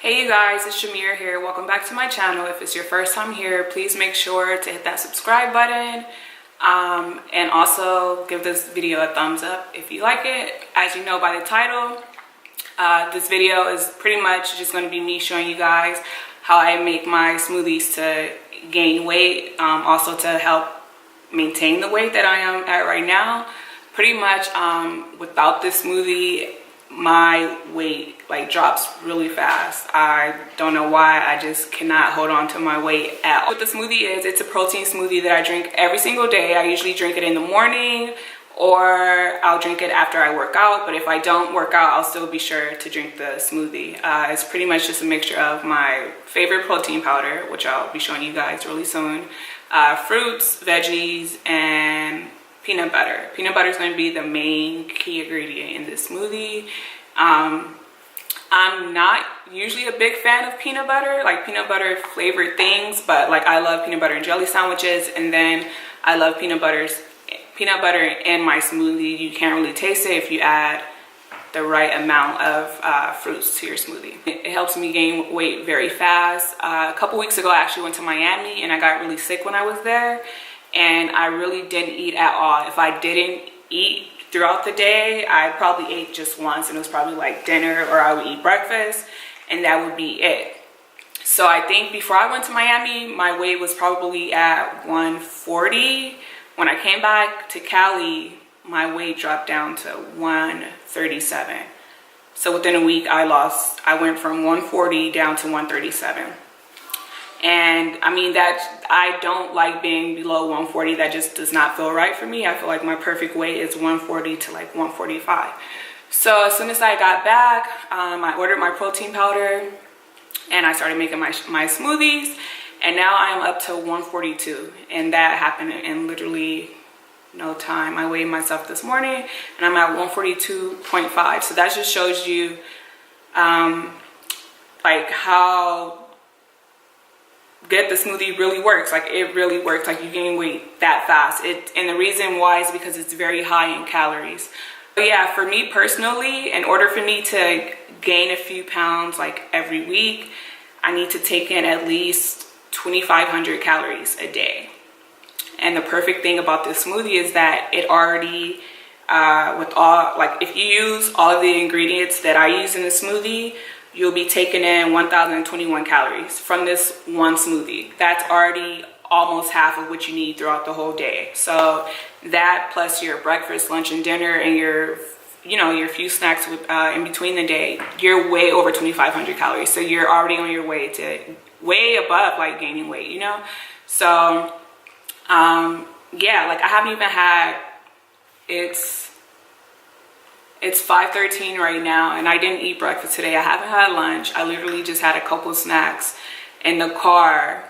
Hey you guys, it's Shamir here. Welcome back to my channel. If it's your first time here, please make sure to hit that subscribe button and also give this video a thumbs up if you like it. As you know by the title, this video is pretty much just going to be me showing you guys how I make my smoothies to gain weight, also to help maintain the weight that I am at right now. Pretty much without this smoothie, my weight drops really fast. I don't know why, I just cannot hold on to my weight at all. What the smoothie is, it's a protein smoothie that I drink every single day. I usually drink it in the morning or I'll drink it after I work out, but if I don't work out, I'll still be sure to drink the smoothie. It's pretty much just a mixture of my favorite protein powder, which I'll be showing you guys really soon, fruits, veggies, and peanut butter. Peanut butter is going to be the main key ingredient in this smoothie. I'm not usually a big fan of peanut butter, like peanut butter flavored things, but I love peanut butter and jelly sandwiches, and then I love peanut butter in my smoothie. You can't really taste it if you add the right amount of fruits to your smoothie. It helps me gain weight very fast. A couple weeks ago I actually went to Miami and I got really sick when I was there, and I really didn't eat at all. If I didn't eat throughout the day, I probably ate just once, and it was probably like dinner, or I would eat breakfast, and that would be it. So I think before I went to Miami, my weight was probably at 140. When I came back to Cali, my weight dropped down to 137. So within a week, I went from 140 down to 137. And I mean, I don't like being below 140. That just does not feel right for me. I feel like my perfect weight is 140 to 145. So as soon as I got back, I ordered my protein powder and I started making my smoothies, and now I am up to 142, and that happened in literally no time. I weighed myself this morning and I'm at 142.5. So that just shows you how good the smoothie really works. It really works. You gain weight that fast. And the reason why is because it's very high in calories. But yeah, for me personally, in order for me to gain a few pounds every week, I need to take in at least 2,500 calories a day. And the perfect thing about this smoothie is that it already if you use all of the ingredients that I use in the smoothie, you'll be taking in 1,021 calories from this one smoothie. That's already almost half of what you need throughout the whole day. So that plus your breakfast, lunch, and dinner, and your few snacks in between the day, you're way over 2,500 calories. So you're already on your way to way above gaining weight, So yeah, I haven't even had, it's 5:13 right now, and I didn't eat breakfast today. I haven't had lunch. I literally just had a couple of snacks in the car,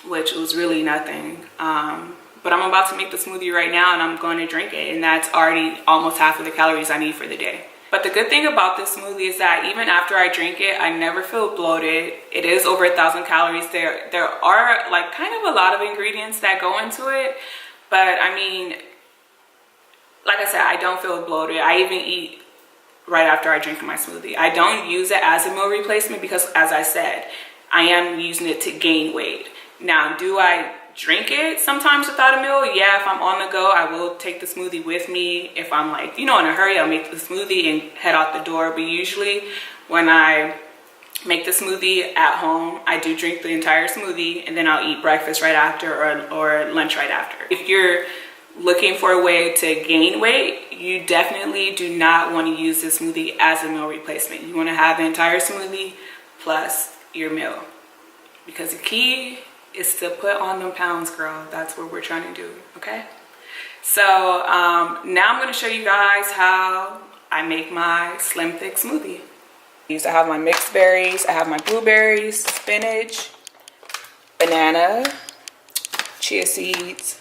which was really nothing. But I'm about to make the smoothie right now, and I'm going to drink it, and that's already almost half of the calories I need for the day. But the good thing about this smoothie is that even after I drink it, I never feel bloated. It is over 1,000 calories. There are kind of a lot of ingredients that go into it, but I mean, like I said, I don't feel bloated. I even eat right after I drink my smoothie. I don't use it as a meal replacement because, as I said, I am using it to gain weight. Now, do I drink it sometimes without a meal? Yeah, if I'm on the go, I will take the smoothie with me. If I'm in a hurry, I'll make the smoothie and head out the door. But usually when I make the smoothie at home, I do drink the entire smoothie, and then I'll eat breakfast right after or lunch right after. If you're looking for a way to gain weight, you definitely do not want to use this smoothie as a meal replacement. You want to have the entire smoothie plus your meal, because the key is to put on them pounds, girl. That's what we're trying to do, okay? So now I'm going to show you guys how I make my slim thick smoothie. I have my mixed berries, I have my blueberries, spinach, banana, chia seeds,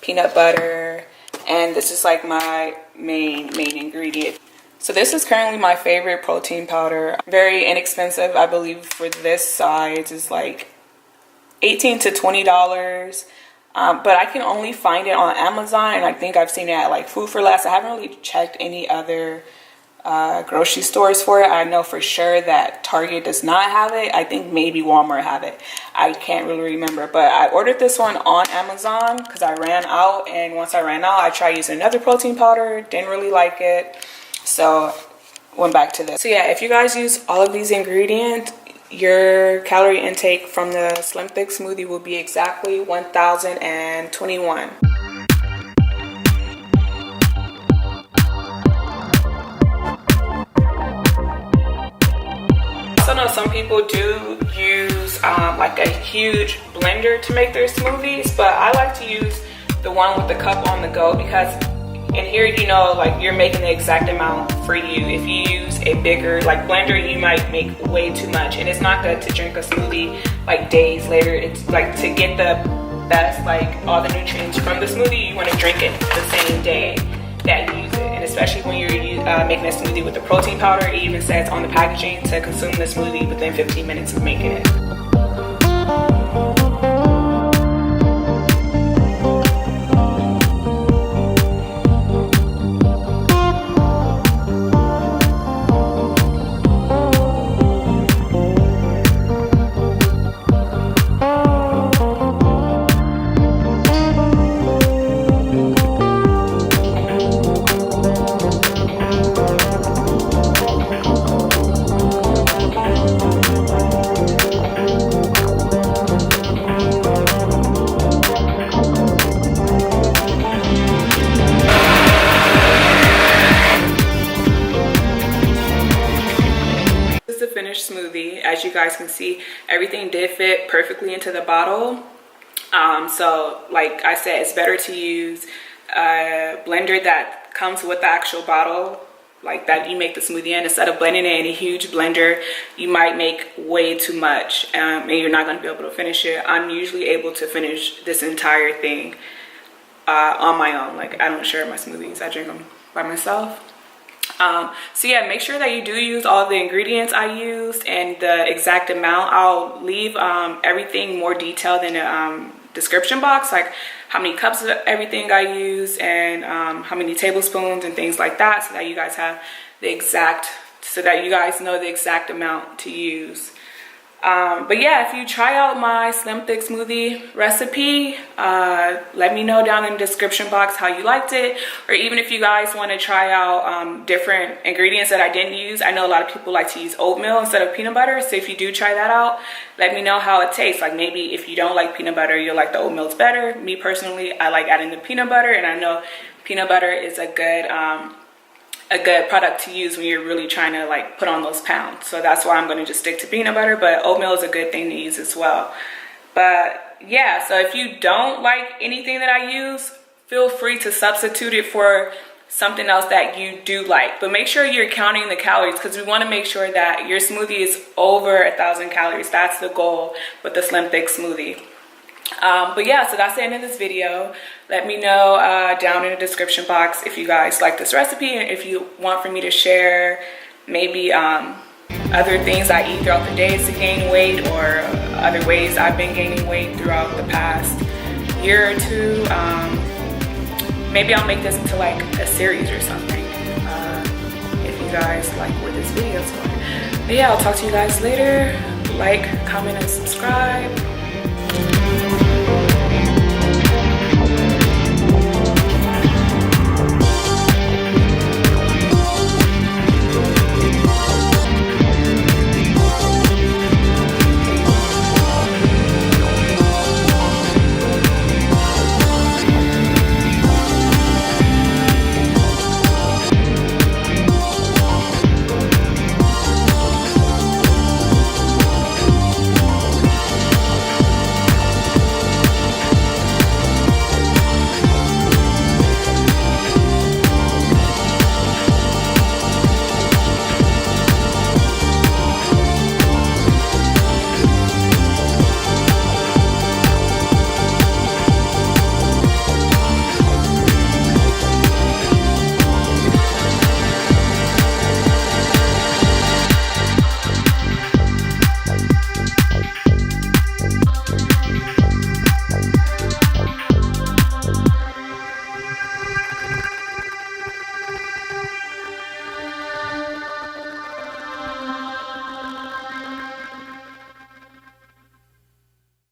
peanut butter, and this is my main ingredient. So this is currently my favorite protein powder. Very inexpensive. I believe for this size is $18 to $20, but I can only find it on Amazon, and I think I've seen it at Food for Less. I haven't really checked any other grocery stores for it. I know for sure that Target does not have it. I think maybe Walmart have it. I can't really remember, but I ordered this one on Amazon because I ran out, and once I ran out, I tried using another protein powder, didn't really like it, so went back to this. So yeah, if you guys use all of these ingredients, your calorie intake from the Slim Thick smoothie will be exactly 1,021. I know some people do use like a huge blender to make their smoothies, but I like to use the one with the cup on the go, because in here, you know, like you're making the exact amount for you. If you use a bigger like blender, you might make way too much, and it's not good to drink a smoothie like days later. It's like to get the best, like all the nutrients from the smoothie, you want to drink it the same day that you use it. And especially when you're making a smoothie with the protein powder, it even says on the packaging to consume the smoothie within 15 minutes of making it. Smoothie. As you guys can see, everything did fit perfectly into the bottle. So like I said, it's better to use a blender that comes with the actual bottle, like that you make the smoothie in, instead of blending it in a huge blender. You might make way too much, and you're not going to be able to finish it. I'm usually able to finish this entire thing on my own. Like, I don't share my smoothies, I drink them by myself. So yeah, make sure that you do use all the ingredients I used and the exact amount. I'll leave everything more detailed in the description box, like how many cups of everything I use and how many tablespoons and things like that, so that you guys have the exact, so that you guys know the exact amount to use. But yeah, if you try out my Slim Thick smoothie recipe, let me know down in the description box how you liked it, or even if you guys want to try out different ingredients that I didn't use. I know a lot of people like to use oatmeal instead of peanut butter, so if you do try that out, let me know how it tastes. Like, maybe if you don't like peanut butter, you'll like the oatmeal's better. Me personally, I like adding the peanut butter, and I know peanut butter is a good product to use when you're really trying to like put on those pounds. So that's why I'm going to just stick to peanut butter, but oatmeal is a good thing to use as well. But yeah, so if you don't like anything that I use, feel free to substitute it for something else that you do like. But make sure you're counting the calories, because we want to make sure that your smoothie is over 1,000 calories. That's the goal with the Slim Thick smoothie. But yeah, so that's the end of this video. Let me know down in the description box if you guys like this recipe, and if you want for me to share maybe other things I eat throughout the days to gain weight, or other ways I've been gaining weight throughout the past year or two. Maybe I'll make this into like a series or something, if you guys like what this video is for. But yeah, I'll talk to you guys later. Like, comment, and subscribe.